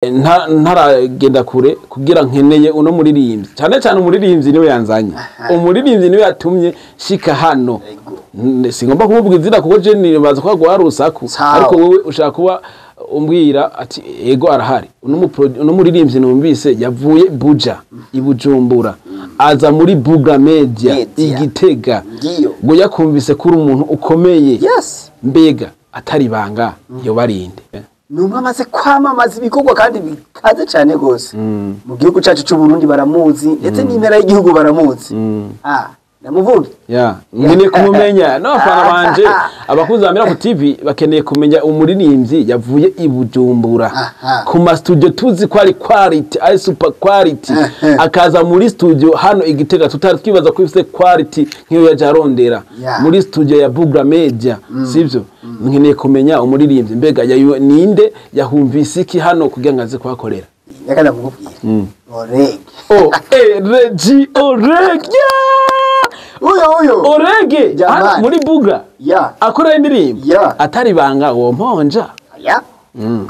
ntaragenda kure kugira nkeneye uno muririmbyi cyane umuririmbyi niwe yanzanye umuririmbyi niwe yatumye shika hano singomba kuvuga izina kuko je nibaza ko gwari urusaku ariko wowe ushaka kuba umbwira ati ego arahari uno muririmbyi numvise yavuye Buja ibujumbura aza muri Buga Media Igitega ngo yakumvise kuri umuntu ukomeye mbega atari banga yo barinde numwe amaze kwamamaza ibikorwa kandi bikaze cyane gose mu gihugu cyacu cy'u Burundi baramuzi ndetse n'intara y'igihugu baramuzi namuvuge nkeneye kumumenya n'abafana banje abakunzi ba Miracle TV bakeneye kumenya umuririmbyi yavuye ibujumbura ku ma studio tuzi ko ari quality ari super quality akaza muri studio hano Igitega tutari twibaza ko ifite quality nk'iyo yajarondera muri studio ya Buga Media sivyo nkeneye kumenya umuririmbyi mbega ninde yahumvise iki hano kugira ngo aze kwakorera yakana mugubwira Oreg Regi Oreg uyo Orege muri Buga akora indirimbo atari banga uwo mponja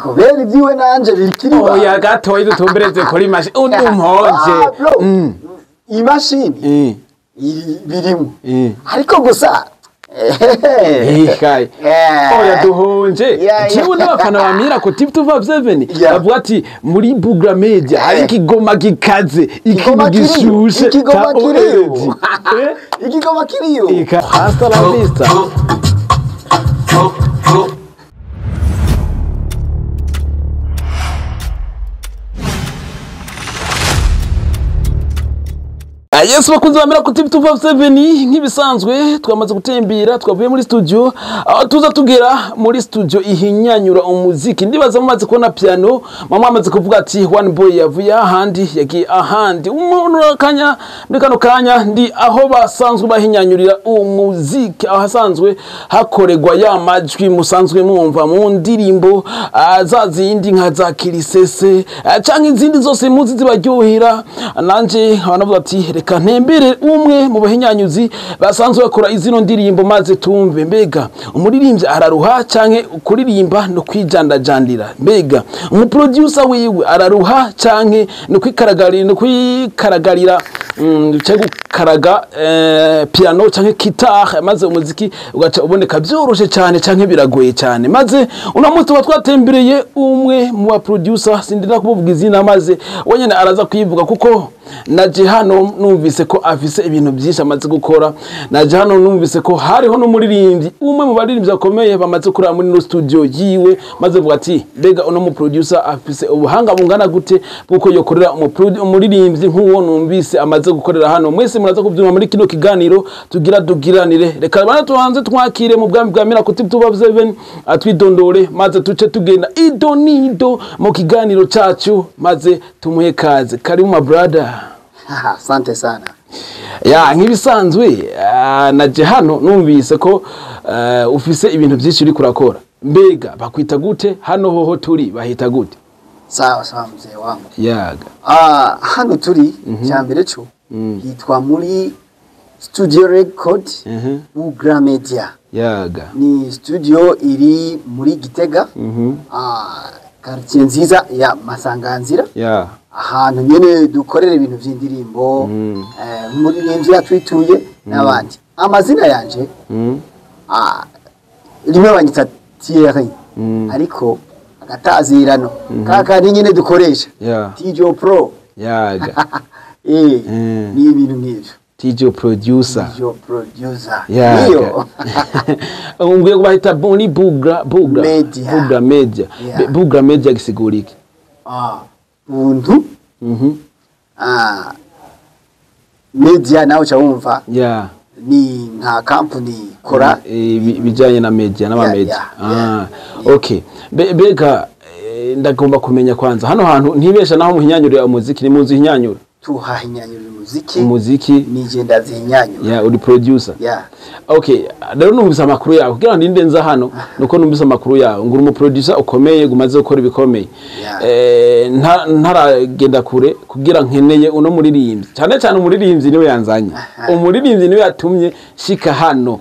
kubera ibyiwe nanje bikiriba oya gatoyi dutumbereze kuri machine undi mponje imashini birimo ariko gusa oya duhonje kiwe n'abafana ba Miracle TV 257 bavuga ati muri Buga Media hari ikigoma gikaze ikintu gishushe ikigoma kiriyo hasta la vista. Yes bakunze ba Miracle TV 257 nk'ibisanzwe twamaze gutembera twavuye muri studio aho tuza tugera muri studio ihinyanyura umuziki ndibaza mumaze kubona piano mama amaze kuvuga ati one boy yavuye ahandi yagiye ahandi umuntu akanya muri kano kanya ndi aho basanzwe bahinyanyurira umuziki aho hasanzwe hakoregwa ya majwi musanzwe mwumva mu ndirimbo zazindi nka za Kirisese canke izindi zose muzi zibaryohera nanje abanavuga ati reka ntembere umwe mu bahinyanyuzi basanzwe bakora izino ndirimbo maze tumve mbega umuririmbyi araruha canke kuririmba no kwijandajandira mbega umuproducer wiwe araruha canke no kwikaragarira cyangwa karaga piano canke guitar maze umuziki ugaca uboneka byoroshe cyane canke biragoye cyane maze uno munsi twatembereye umwe mu ba producer sindira kuvuga izina maze wenyene araza kwivuga kuko naje hano numvise ko afise ibintu byinshi amaze gukora naje hano numvise ko hariho n'umuririmbyi umwe mu baririmbyi bakomeye bamaze kurara muri no studio yiwe maze vuga ati bega uno mu producer afise ubuhanga bungana gute kuko yokorera umuririmbyi nk'uwo numvise amaze gukorera hano mwese muraza kubyuma muri kino kiganiro tugiranire reka bana tuhanze twakire mu bwami bwa Miracle TV 257 atwidondore maze tuce tugenda idonido mu kiganiro cyacu maze tumuhe kaze kari mu brother. Asante sana. Nk'ibisanzwe naje hano numvise ko ufise ibintu byinshi uri kurakora mbega bakwita gute hano hoho turi bahita gute sawa mzee wangu hano turi cyambere cyo hitwa muri Studio Record Buga Media ni studio iri muri Gitega quartier nziza ya Masanganzira ahantu nyene dukorera ibintu by'indirimbo muri nimvye yatwituye n'abandi amazina yanje rimwe banyita Thierry ariko agatazirano kakandi nyene dukoresha TJO Pro ni ibintu nk'ivyo TJO producer iyo umwe bahita boni Buga Media Buga Media gisigurike buntu media nawe cyumva ni nka company kora bijanye na media n'aba media okay bega ndagomba kumenya kwanza hano hantu ntibesha naho muhinyanyurira umuziki ni muzi hinyanyura tuhahinyanyurira umuziki nije ndazihinyanyura uri producer okay rero numvise amakuru yawe kugira ngo ndinde nza hano nuko numvise amakuru yawe ngura umu producer ukomeye gumaze gukora ibikomeye ntaragenda kure kugira nkeneye uno muririmbyi cyane umuririmbyi niwe yanzanye umuririmbyi niwe yatumye shika hano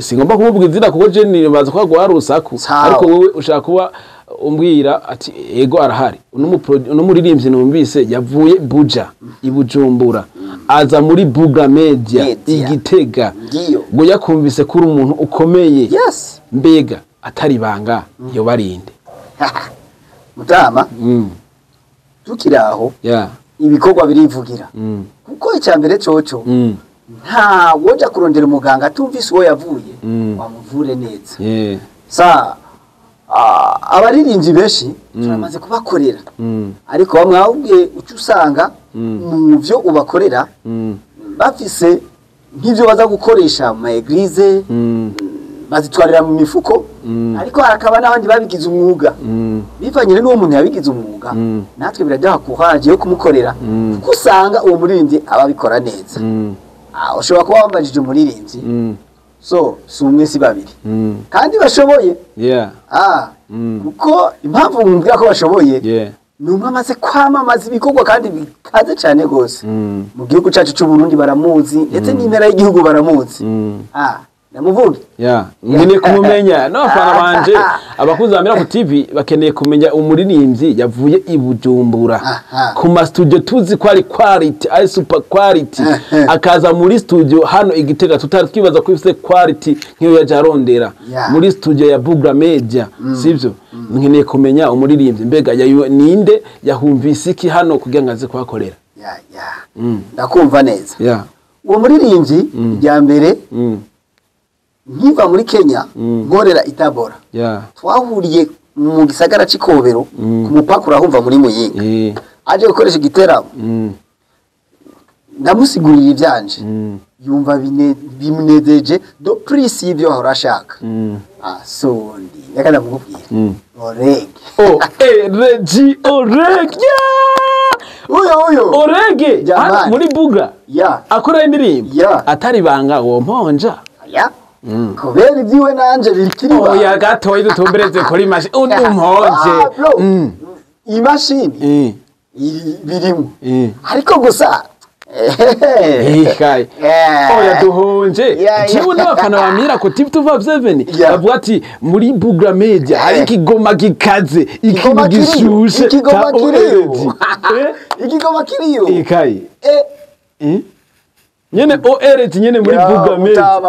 singomba kuvuga izina kuko je nibaza ko gwari urusaku ariko wowe ushaka kuba umbwira ati ego arahari uno muririmbyi numvise yavuye Buja ibujumbura aza muri Buga Media Igitega ngo yakumvise kuri umuntu ukomeye yes mbega atari banga yo barinde mutama tukiraho ibikorwa birivugira kuko icyambere coco nta woja kurondera umuganga atumvise uwo yavuye wamuvure neza sa abaririmbyi benshi turamaze kubakorera ariko bamwe ahubwe ucu usanga mu byo ubakorera bafise nk'ibyo baza gukoresha mu eglise bazitwarira mu mifuko ariko harakaba n'abandi babigize umwuga bivanye n'uwo muntu yabigize umwuga natwe birajya kuhaje yo kumukorera kuko usanga uwo muririmbyi ababikora neza ushobora kuba wambajije umuririmbyi so si umwe si babiri kandi bashoboye kuko impamvu mwumvira ko bashoboye ni umwe amaze kwamamaza ibikorwa kandi bikaze cyane rwose mu gihugu cyacu cy'u Burundi baramuzi ndetse n'impera y'igihugu baramuzi namuvuge nkeneye kumumenya n'abafana banje abakunzi ba Miracle TV bakeneye kumenya umuririmbyi yavuye i Bujumbura ku ma studio tuzi ko ari quality ari super quality akaza muri studio hano Igitega tutari twibaza ko ifite quality nk'iyo yaje arondera muri studio ya Buga Media sivyo nkeneye kumenya umuririmbyi mbega ninde yahumvise iki hano kugira ngo aze kwakorera ndakumva neza uwo muririmbyi ya mbere nkiva muri Kenya nkorera itabora twahuriye mu gisagara c'Ikobero ku mupaka urahumva muri Muyinga aje gukoresha igiteramo ndamusigurira ivyanje yumva bimunezeje do prise y'ibyo horashaka sondi yakanda mukubwira orege uyo orege muri Buga akora indirimbo atari banga uwo mponja kubera ibyiwe nanje bikiri oya gatoyi dutumbereze kuri mashini umponje imashini birimo ariko gusa oya duhonje jewe n'abafana ba Miracle TV 257 bavuga ati muri Buga Media hari ikigoma gikaze ikigoma gishushe ikigoma kiriyo nyene ORG nyene muri Buga Media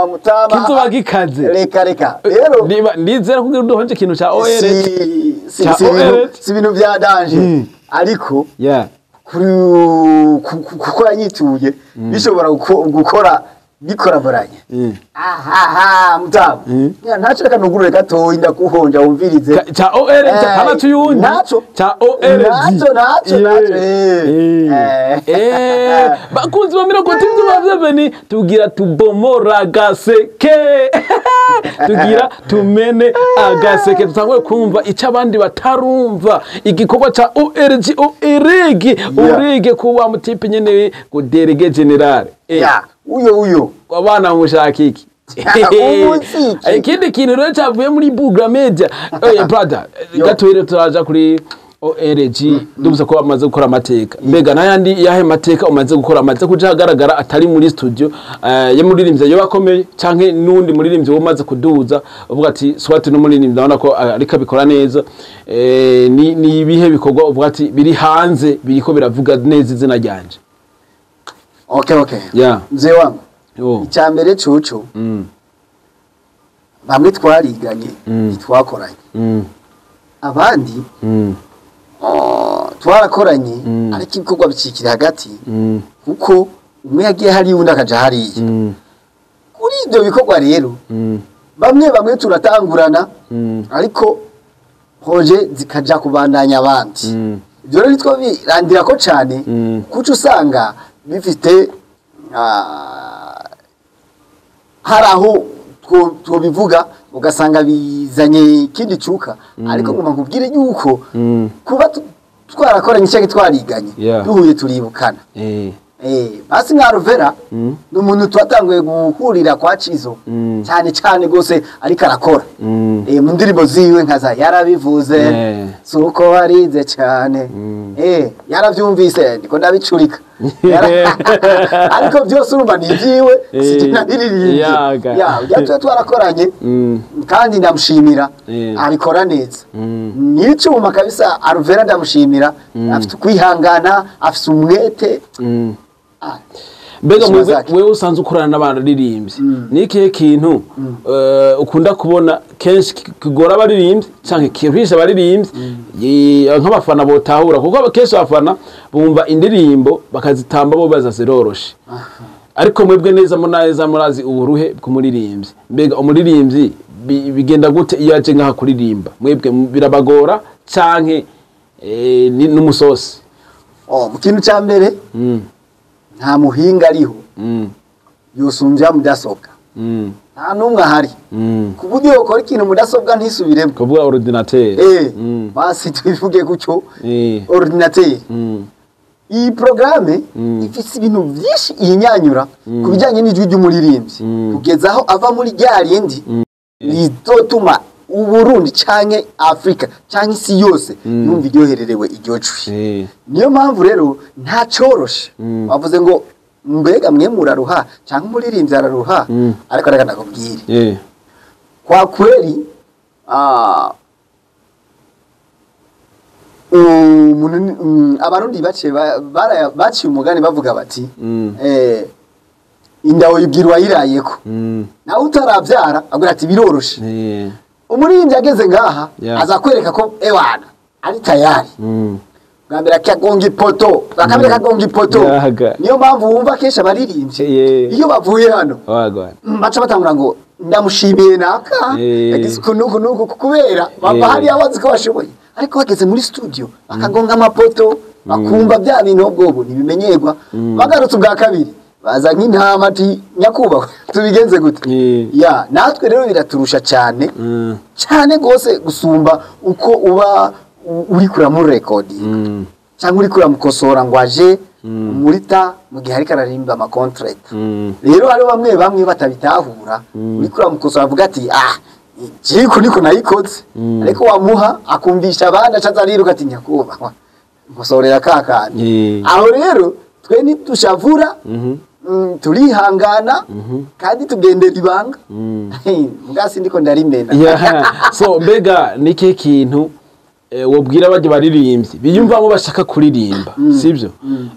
kizoba gikaze reka rero nizera kugira uduhonje ikintu ca ORG si ibintu bya danje ariko kuko yanyituye bishobora gukora bikoraboranye mutama ntaco reka nugurure gatoyi ndakuhonja wumvirize ca ORG hana tuyundi ca ORG naco bakunzi ba Miracle TV 257 tugira tubomora agaseke tugira tumene agaseke tutangwe kumva icyo abandi batarumva igikorwa ca ORG kuba mutipe nyene go delege general uyo abana mushaka iki ikindi kintu rero cyavuye muri Buga Media brother gatoyire turaja kuri ORG dubuze ko bamaze gukora amateka mbega nayandi yahe mateka umaze gukora amaze kujagaragara atari muri studio ya muririmbyi yo bakomeye canke nundi muririmbyi womaze kuduza uvuga ati swati no muririmbyi ndabona ko ariko bikora neza ni ibihe bikorwa uvuga ati biri hanze biriko biravuga neza izina ryanje okay mzee wangu icyambere cucu bamwe twariganye twakoranye abandi twarakoranye ariko ibikorwa bicikira hagati kuko umwe yagiye hari undi akaja hariya kuri ibyo bikorwa rero bamwe turatangurana ariko proje zikaja kubandanya abandi ibyo rero nitwo birandira ko cyane kuko usanga bifite haraho twobivuga ugasanga bizanye ikindi cuka ariko ngoma nkubwire yuko kuba twarakoranye cyangwa twariganye duhuye turibukana basi nka Rovera n'umuntu twatanguye guhurira kwa Cizo cyane gose ariko arakora mu ndirimbo ziwe nkaza yarabivuze suko warize cyane yaravyumvise ndiko ndabicurika ariko byose urumva ni ibyiwe sije nabiririmbye ya twarakoranye kandi ndamushimira abikora neza n'icuma kabisa Alvera ndamushimira afite kwihangana afite umwete mbega wewe usanzwe ukorana n'abaririmbyi ni ikihe kintu ukunda kubona kenshi kigora abaririmbyi canke kirisha abaririmbyi nk'abafana botahura kuko kenshi abafana bumva indirimbo bakazitamba bo bazaziroroshe ariko mwebwe neza murazi uburuhe bw'umuririmbyi mbega umuririmbyi bigenda gute iyo aje ngaha kuririmba mwebwe birabagora canke n'umusosi mu kintu ca mbere nta muhinga ariho yosumbya mudasobwa nta numwe ahari ku buryo ukora ikintu mudasobwa ntisubiremo kuvuga ordinateur basi tubivuge gutyo ordinateur iyi programme ifite ibintu byinshi iyinyanyura ku bijyanye n'ijwi ry'umuririmbyi kugeza aho ava muri ryarindi rizotuma Uburundi canke Afrika canke isi yose yumva iryohererewe iryo jwi niyo mpamvu rero nta coroshe bavuze ngo mbega mwe muraruha canke umuririmbyi araruha ariko reka nakubwire kwa kweli abarundi baciye umugani bavuga bati indawo yibwirwa yirayeko nawe utaravyara agira ati biroroshe umuririmbyi ageze ngaha azakwereka ko ewana ari tayari bwambere akagonga ipoto bakabira kagonga ipoto niyo mpamvu wumva kesha abaririmbyi iyo bavuye hano baca batangura ngo ndamushimiye naka yagize kunuku kubera baba hari abazi ko bashoboye ariko bageze muri studio bakagonga amapoto bakumva bya bintu ubwo ntibimenyerwa bagarutse ubwa kabiri baza nk'intama ati nyakubahwa tubigenze gute ya natwe rero biraturusha cyane cyane gose gusumba uko uba uri kura muri recording cyangwa uri kura mukosora ngo aje murita mu gihe ari kararimba ama contract rero hari bamwe batabitahura uri kura mukosora avuga ati jiko niko nayikoze ariko wamuha akumvisha abandi acazariruka ati nyakubahwa mukosorera kakandi aho rero twe nitushavura turihangana kandi tugendera ibanga mbwasi ndiko ndarimena so mbega niki kintu wobwira abaje baririmbyi biyumvamo bashaka kuririmba sivyo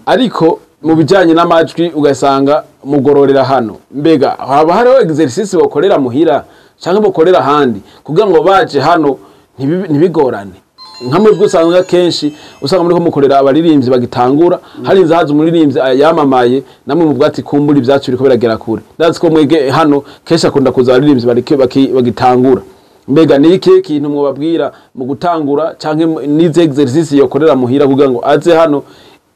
ariko mu bijanye n'amajwi ugasanga mugororera hano mbega haba hariho exercice bakorera muhira cyangwa bakorera handi kugira ngo baje hano ntibigorane nkamwe bwusanga kenshi usanga muri ko mukorera abaririmbyi bagitangura hari inzahaza umuririmbyi yamamaye namwe mu bwati kumbura ibyacu biriko biragera kure ndazi ko mwege hano kenshi akunda kuza abaririmbyi bagitangura mbega ni iki kintu mwababwira mu gutangura canke nize exercice yokorera muhira kugira ngo aze hano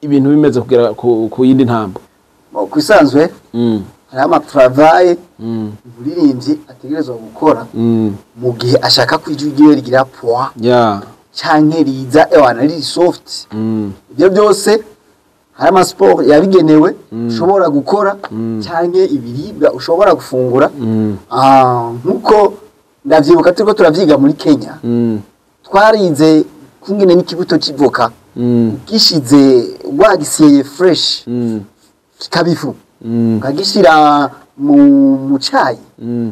ibintu bimeze kugera ku yindi ntambo kwisanzwe hari ama travail umuririmbyi ategerezwa gukora mu gihe ashaka kwijugire rigira poids canke riza ewana riri soft ibyo byose hari ama sport yabigenewe ushobora gukora canke ibiribwa ushobora gufungura nkuko ndavyibuka turiko turavyiga muri Kenya twarize kungene n'ikibuto civoka gishize wagisiye fresh kikabifu kagishira mu cayi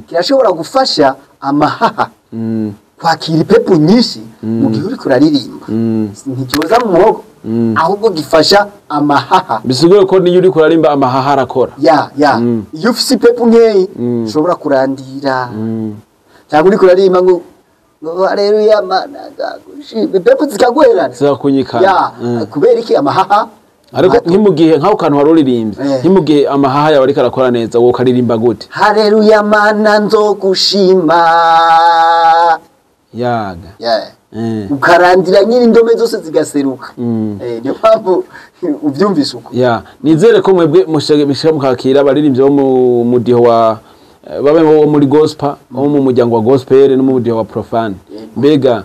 kirashobora gufasha amahaha kwakira ipepo nyinshi mu gihe uri kuraririmba ntikiboza mu muhogo ahubwo gifasha amahaha bisigure ko niyo uri kurarimba amahaha arakora iyo ufise ipepo nkeyi ushobora kurandira cyangwa uri kurarimba ngo haleluya mana ipepo zikagwerana zikakunyikana kubera iki amahaha ariko nkimugihe nkaho kantu waruririmbye nkimugihe amahaha yawe ariko arakora neza wo karirimba gute haleluya mana nzogushima yaga ukarandira nyiri indome zose zigaseruka niyo mpamvu ubyumvise uko nizere ko mwebwe mushaka mukakira abaririmbyi bo mu mudiho wa babe bo muri gospel bo mu muryango wa gospel no mu mudiho wa profane mbega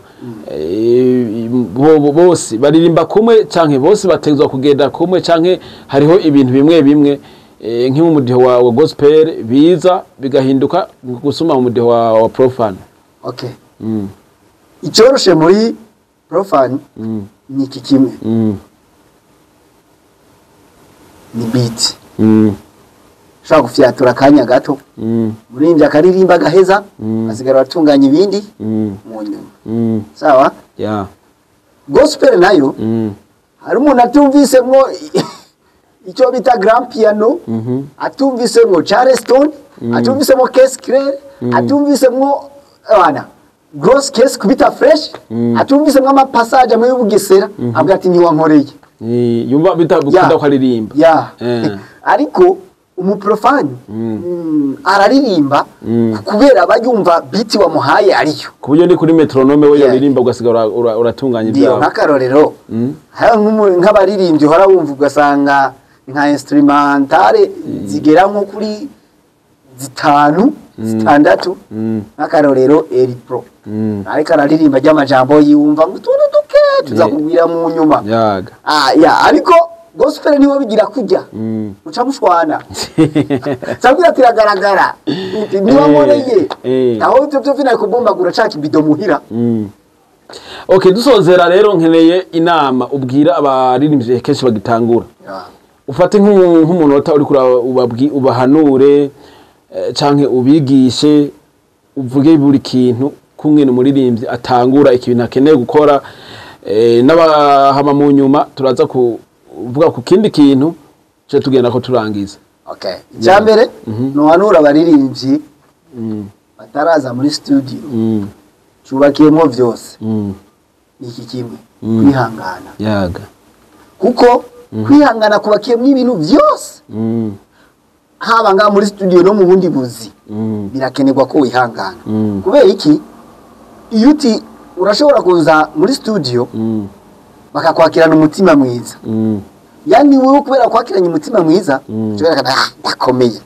bose baririmba kumwe canke bose bategezwa kugenda kumwe canke hariho ibintu bimwe nk'mu mudiho wa gospel biza bigahinduka gusuma mu mudiho wa profane icoroshe muri profane ni iki kimwe ni beat ushobora gufyatura akanya gato umuririmbyi akaririmba agaheza asigara atunganya ibindi mu nyuma sawa gospel nayo hari umuntu atumvisemwo icyo bita grand piano atumvisemwo Charleston atumvisemwo Case Claire atumvisemwo abana gross case kubita fresh atumvisemwo ama passage amwe y'ubugesera avuga ati ntiwankoreye yumva bitabukunda kwaririmba ariko umuprofani araririmba kubera abayumva biti wamuhaye ariyo kuburyo ni kuri metronome we yaririmba ugasigara uratunganya ibyawe nk'akarorero nk'abaririmbyi hora wumva ugasanga nka instrumentale zigera nko kuri 5 6 nk'akarorero Eri Pro ariko araririmba ry'amajambo yumva ngo tuntu duke tuzakubwira mu nyuma ariko gospel niwo bigira kujya uca mushwana sabira tiragaragara niwa moreye aho byo vina kubombagura caka ibido muhira okay dusozera rero nkeneye inama ubwira abaririmbye kenshi bagitangura ufate nk'umunota uri kura ubahanure canke ubigishe uvuge buri kintu kumwe n'umuririmbyi atangura ikintu akeneye gukora n'abahama mu nyuma turaza uvuga ku kindi kintu cyo tugenda ko turangiza cyambere no hanura abaririmbyi bataraza muri studio cyubakiyemo byose niki kimwe kwihangana kuko kwihangana kubakiyemo ibintu byose haba nga muri studio no mu bundi buzi birakenerwa ko wihangana kubera iki iyo uti urashobora kuza muri studio bakakwakirana umutima mwiza yani wowe kubera kwakiranye umutima mwiza cyobera kana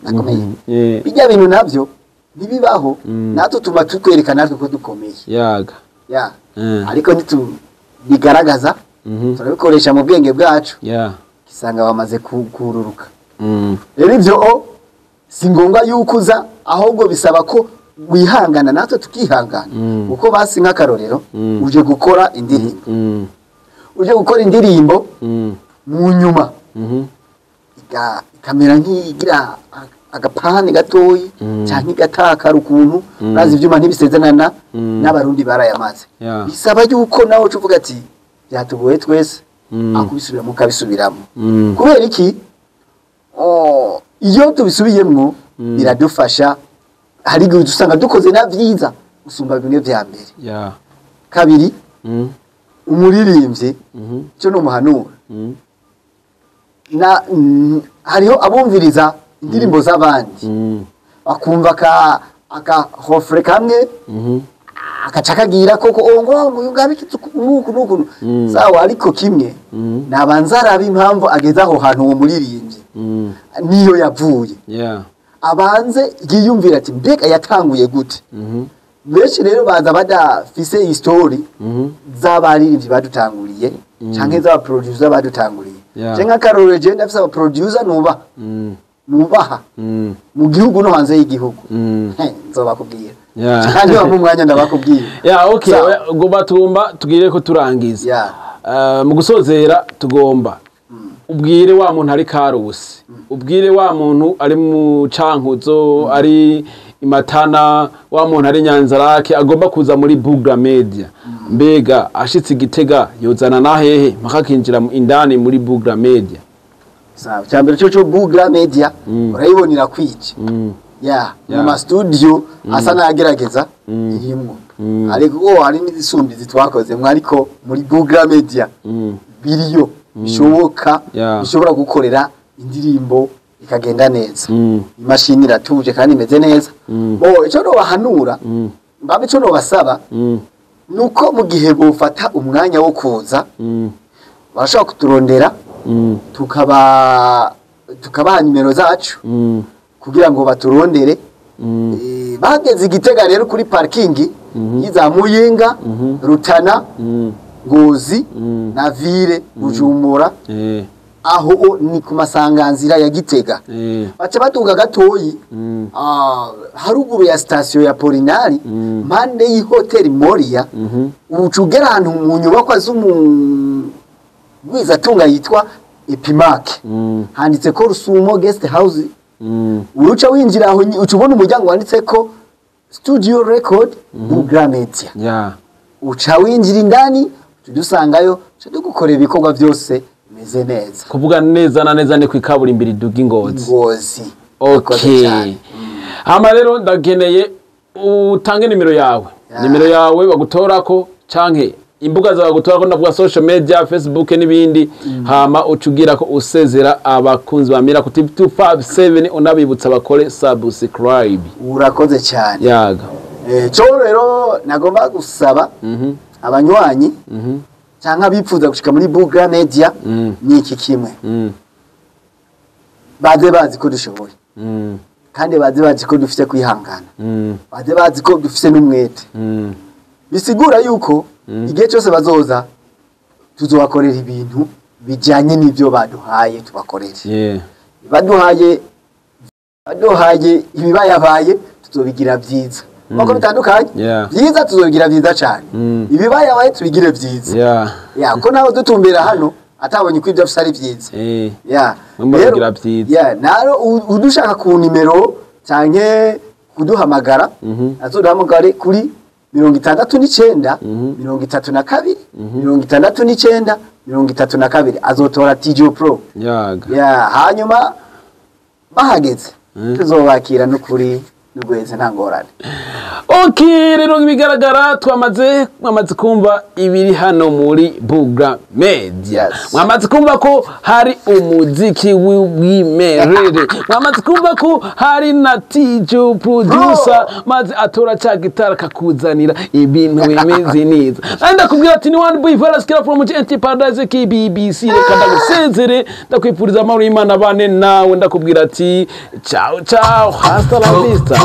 nakomeye bijya bintu navyo nibibaho nato tuma tukwerekana natwe ko dukomeye ariko nitu bigaragaza turabikoresha mu bwenge bwacu kisanga bamaze kururuka rero ibyo si ngombwa yuko uza ahubwo bisaba ko wihangana natwe tukihangana uko basi nk'akarorero uje gukora indirimbo mu nyuma ikamera nk'igira agapani gatoyi cyangwa igatakara ukuntu bazi ibyuma ntibisezerana n'abarundi barayamaze bisaba yuko nawe uvuga ati byatugoye twese akubisubiramo ukabisubiramo kubera iki iyo tubisubiyemo biradufasha hari igihe usanga dukoze na byiza usumba bimwe bya mbere kabiri umuririmbyi cyo no muhanura hariho abumviriza indirimbo z'abandi bakumva akahofre kamwe akacakagira koko ngo yungabikitse nuku sawa ariko kimwe nabanza arabe impamvu ageze aho hantu uwo muririmbyi niyo yavuye abanze yiyumvira ati mbega yatanguye gute benshi rero baza badafise history z'abaririmbyi badutanguriye canke z'aba producer badutanguriye cenga karore je ndafise aba producer nubaha mu gihugu no hanze y'igihugu nzobakubwira kandi mu mwanya ndabakubwira okay ngo batumba tugire ko turangiza mu gusozera tugomba ubwire wa muntu ari Karusi ubwire wa muntu ari mu Cankuzo ari Imatana wa muntu ari Nyanzarake agomba kuza muri Bugra Media mbega ashitse Gitega yozana na hehe makakinjira indani muri Bugra Media sawa cyambere cyo Bugra Media urayibonira kwiki mu studio asa nagerageza irimo ariko hari n'izisumbi zitwakoze ariko muri Bugra Media biriyo bishoboka bishobora gukorera indirimbo ikagenda neza imashini iratuje kandi imeze neza icyo no bahanura mbabe cyo no basaba nuko mu gihe bufata umwanya wo kuza barashaka kuturondera tukabaha nimero zacu kugira ngo baturondere bageze Igitega rero kuri parking yiza Muyinga Rutana Ngozi na Ville Bujumbura aho ni ku masanganzira ya Gitega baca batuga gatoyi haruguru ya station ya Polinari mande y'hotel Moria ucugera ahantu mu nyubako gwiza tunga yitwa Epimac handitse ko Rusumo Guest House uruca winjira aho uca ubona umuryango wanditse ko Studio Record Bugra Media uca winjira indani tudusangayo dukora ibikorwa byose bimeze neza kuvuga neza na neza ni kwikabura imbiri duga Ngozi okay hama rero ndageneye utange nimero yawe bagutorako canke imbuga zawe gutorako ndavuga social media Facebook n'ibindi hama ucugira ko usezera abakunzi ba Miracle TV 257 unabibutsa bakore subscribe urakoze cyane yaga cyo rero nagomba gusaba abanywanyi cyangwa bipfuza gushika muri Bugra Media ni iki kimwe bazi ko dushoboye kandi bazi ko dufite kwihangana bazi ko dufite n'umwete bisigura yuko igihe cyose bazoza tuzobakorera ibintu bijyanye n'ibyo baduhaye tubakorere baduhaye ibibayabaye tuzobigira byiza Mako bitandukanye byiza tuzobigira byiza cyane ibibayabaye tubigire byiza ko naho dutumbera hano atabonye ko ibyo afite ari byiza mubigira byiza naro udushaka ku nimero cyane kuduhamagara azoduhamagare kuri 69 32 69 32 azotora TJ Pro hanyuma bahageze tuzobakira n'ukuri n'ugweze ntangorane okay rero bigaragara twamaze kumva ibiri hano muri Bugra Media mwamaze kumva ko hari umuziki w'imerere mwamaze kumva ko hari na TJ producer maze atora cha gitara kakuzanira ibintu bimeze neza ndakubwira ati ni one boy Faraskira from GNT Paradise KBBC reka ndagusezere ndakwifuriza amahoro y'Imana bane nawe ndakubwira ati ciao hasta la vista